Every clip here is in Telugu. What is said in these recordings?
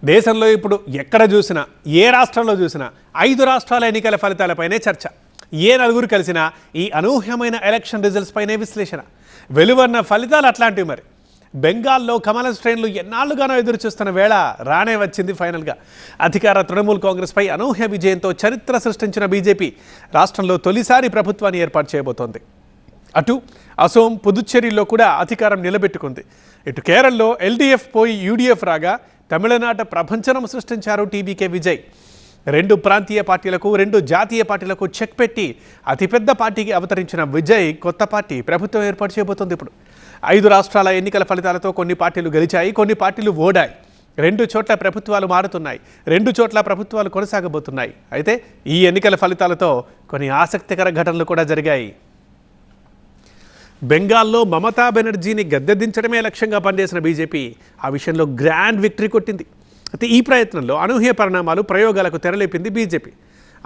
దేశంలో ఇప్పుడు ఎక్కడ చూసినా ఏ రాష్ట్రంలో చూసినా 5 రాష్ట్రాల ఎన్నికల ఫలితాలపైనే చర్చ. ఏ నలుగురు కలిసినా ఈ అనూహ్యమైన ఎలక్షన్ రిజల్ట్స్ పైనే విశ్లేషణ. వెలువన్న ఫలితాలు అట్లాంటివి. మరి బెంగాల్లో కమల శ్రేణులు ఎన్నాళ్లుగానో ఎదురు చూస్తున్న వేళ రానే వచ్చింది ఫైనల్గా. అధికార తృణమూల్ కాంగ్రెస్పై అనూహ్య విజయంతో చరిత్ర సృష్టించిన బీజేపీ రాష్ట్రంలో తొలిసారి ప్రభుత్వాన్ని ఏర్పాటు చేయబోతోంది. అటు అసోం, పుదుచ్చేరిలో కూడా అధికారం నిలబెట్టుకుంది. ఇటు కేరళలో ఎల్డీఎఫ్ పోయి యూడీఎఫ్ రాగా తమిళనాట ప్రపంచనం సృష్టించారు టీబీకే విజయ్. 2 ప్రాంతీయ పార్టీలకు 2 జాతీయ పార్టీలకు చెక్ పెట్టి అతిపెద్ద పార్టీకి అవతరించిన విజయ్ కొత్త పార్టీ ప్రభుత్వం ఏర్పాటు చేయబోతోంది. ఇప్పుడు 5 రాష్ట్రాల ఎన్నికల ఫలితాలతో కొన్ని పార్టీలు గెలిచాయి, కొన్ని పార్టీలు ఓడాయి. 2 చోట్ల ప్రభుత్వాలు మారుతున్నాయి, 2 చోట్ల ప్రభుత్వాలు కొనసాగబోతున్నాయి. అయితే ఈ ఎన్నికల ఫలితాలతో కొన్ని ఆసక్తికర ఘటనలు కూడా జరిగాయి. బెంగాల్లో మమతా బెనర్జీని గద్దెదించడమే లక్ష్యంగా పనిచేసిన బీజేపీ ఆ విషయంలో గ్రాండ్ విక్టరీ కొట్టింది. అయితే ఈ ప్రయత్నంలో అనూహ్య పరిణామాలు, ప్రయోగాలకు తెరలేపింది బీజేపీ.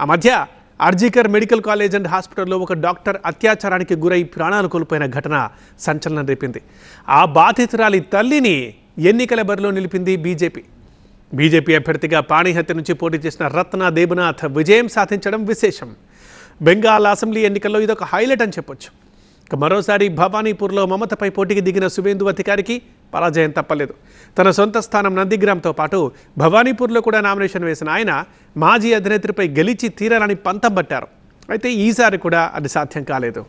ఆ మధ్య ఆర్జీకర్ మెడికల్ కాలేజ్ అండ్ హాస్పిటల్లో ఒక డాక్టర్ అత్యాచారానికి గురై ప్రాణాలు కోల్పోయిన ఘటన సంచలనం రేపింది. ఆ బాధితురాలి తల్లిని ఎన్నికల బరిలో నిలిపింది బీజేపీ అభ్యర్థిగా పాణిహత్య నుంచి పోటీ చేసిన రత్న దేబనాథ్ విజయం సాధించడం విశేషం. బెంగాల్ అసెంబ్లీ ఎన్నికల్లో ఇదొక హైలైట్ అని చెప్పొచ్చు. మరోసారి భవానీపూర్లో మమతపై పోటీకి దిగిన సువేందు అధికారికి పరాజయం తప్పలేదు. తన సొంత స్థానం నందిగ్రామ్తో పాటు భవానీపూర్లో కూడా నామినేషన్ వేసిన ఆయన మాజీ అధినేత్రిపై గెలిచి తీరాలని పంతం పట్టారు. అయితే ఈసారి కూడా అది సాధ్యం కాలేదు.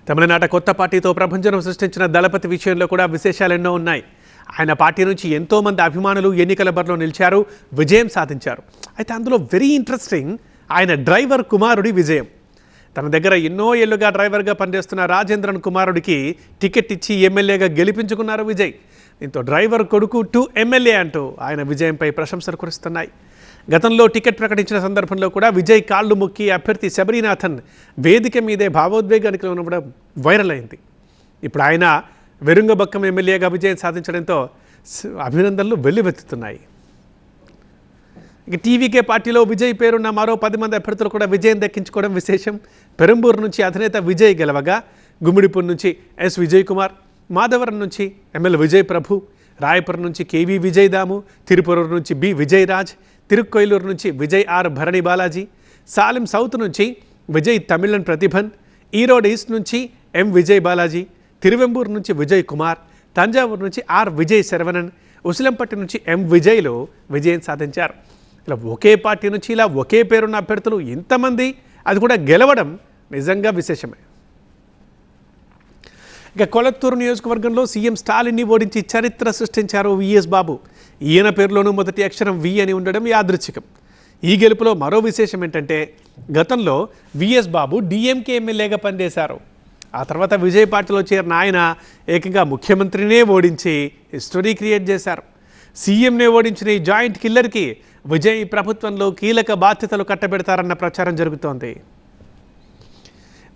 తమిళనాట కొత్త పార్టీతో ప్రభంజనం సృష్టించిన దళపతి విషయంలో కూడా విశేషాలెన్నో ఉన్నాయి. ఆయన పార్టీ నుంచి ఎంతోమంది అభిమానులు ఎన్నికల బరిలో నిలిచారు, విజయం సాధించారు. అయితే అందులో వెరీ ఇంట్రెస్టింగ్ ఆయన డ్రైవర్ కుమారుడి విజయం. తన దగ్గర ఎన్నో ఏళ్లుగా డ్రైవర్గా పనిచేస్తున్న రాజేంద్రన్ కుమారుడికి టికెట్ ఇచ్చి ఎమ్మెల్యేగా గెలిపించుకున్నారు విజయ్. దీంతో డ్రైవర్ కొడుకు టు ఎమ్మెల్యే అంటూ ఆయన విజయంపై ప్రశంసలు కురుస్తున్నాయి. గతంలో టికెట్ ప్రకటించిన సందర్భంలో కూడా విజయ్ కాళ్ళు మొక్కి అభ్యర్థి శబరీనాథన్ వేదిక మీదే భావోద్వేగానికి లోనవ్వడం వైరల్ అయింది. ఇప్పుడు ఆయన వెరుంగబక్కం ఎమ్మెల్యేగా విజయం సాధించడంతో అభినందనలు వెల్లువెత్తుతున్నాయి. ఇక టీవీకే పార్టీలో విజయ్ పేరున్న మరో 10 మంది అభ్యర్థులు కూడా విజయం దక్కించుకోవడం విశేషం. పెరంబూరు నుంచి అధినేత విజయ్ గెలవగా గుమ్మిడిపూర్ నుంచి ఎస్ విజయ్ కుమార్, మాధవరం నుంచి ఎమ్మెల్యే విజయ్ ప్రభు, రాయపురం నుంచి కేవీ విజయ్ దాము, తిరుపూరూరు నుంచి బి విజయ్ రాజ్, తిరుక్కొయిలూరు నుంచి విజయ్ ఆర్ భరణి బాలాజీ, సాలెం సౌత్ నుంచి విజయ్ తమిళన్ ప్రతిభన్, ఈరోడ్ ఈస్ట్ నుంచి ఎం విజయ్ బాలాజీ, తిరువెంబూరు నుంచి విజయ్ కుమార్, తంజావూరు నుంచి ఆర్ విజయ్ శరవణన్, ఉసిలంపట్టి నుంచి ఎం విజయ్లో విజయం సాధించారు. ఇలా ఒకే పార్టీ నుంచి ఇలా ఒకే పేరున్న అభ్యర్థులు ఇంతమంది, అది కూడా గెలవడం నిజంగా విశేషమే. ఇక కొళత్తూరు నియోజకవర్గంలో సీఎం స్టాలిన్ని ఓడించి చరిత్ర సృష్టించారు విఎస్ బాబు. ఈయన పేరులోనూ మొదటి అక్షరం వి అని ఉండడం యాదృచ్ఛికం. ఈ గెలుపులో మరో విశేషం ఏంటంటే గతంలో విఎస్ బాబు డిఎంకే ఎమ్మెల్యేగా పనిచేశారు. ఆ తర్వాత విజయ్ పార్టీలో చేరిన ఆయన ఏకంగా ముఖ్యమంత్రినే ఓడించి హిస్టరీ క్రియేట్ చేశారు. సీఎంనే ఓడించిన ఈ జాయింట్ కిల్లర్కి విజయ్ ప్రభుత్వంలో కీలక బాధ్యతలు కట్టబెడతారన్న ప్రచారం జరుగుతోంది.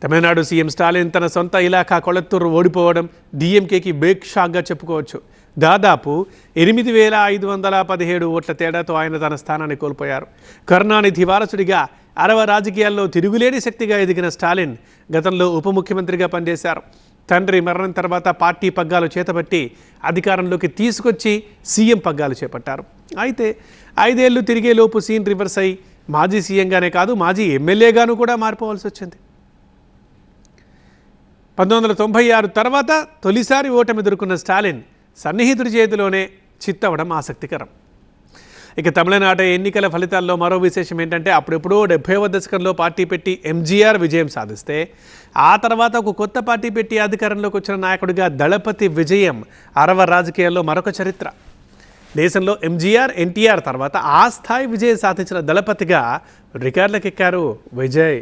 తమిళనాడు సీఎం స్టాలిన్ తన సొంత ఇలాఖా కొళత్తూరు ఓడిపోవడం డిఎంకేకి బిగ్ షాక్గా చెప్పుకోవచ్చు. దాదాపు 8,517 ఓట్ల తేడాతో ఆయన తన స్థానాన్ని కోల్పోయారు. కరుణానిధి వారసుడిగా అరవ రాజకీయాల్లో తిరుగులేని శక్తిగా ఎదిగిన స్టాలిన్ గతంలో ఉప ముఖ్యమంత్రిగా పనిచేశారు. తండ్రి మరణం తర్వాత పార్టీ పగ్గాలు చేతబట్టి అధికారంలోకి తీసుకొచ్చి సీఎం పగ్గాలు చేపట్టారు. అయితే 5 ఏళ్లు తిరిగేలోపు సీన్ రివర్స్ అయి మాజీ సీఎంగానే కాదు, మాజీ ఎమ్మెల్యేగాను కూడా మారిపోవాల్సి వచ్చింది. 1996 తర్వాత తొలిసారి ఓటమి ఎదుర్కొన్న స్టాలిన్ సన్నిహితుడి చేతిలోనే చిత్తవడం ఆసక్తికరం. ఇక తమిళనాట ఎన్నికల ఫలితాల్లో మరో విశేషం ఏంటంటే అప్పుడెప్పుడో 70వ దశకంలో పార్టీ పెట్టి ఎంజీఆర్ విజయం సాధిస్తే ఆ తర్వాత ఒక కొత్త పార్టీ పెట్టి అధికారంలోకి వచ్చిన నాయకుడిగా దళపతి విజయం అరవ రాజకీయాల్లో మరొక చరిత్ర. దేశంలో ఎంజీఆర్, ఎన్టీఆర్ తర్వాత ఆ స్థాయి విజయం సాధించిన దళపతిగా రికార్డులకెక్కారు విజయ్.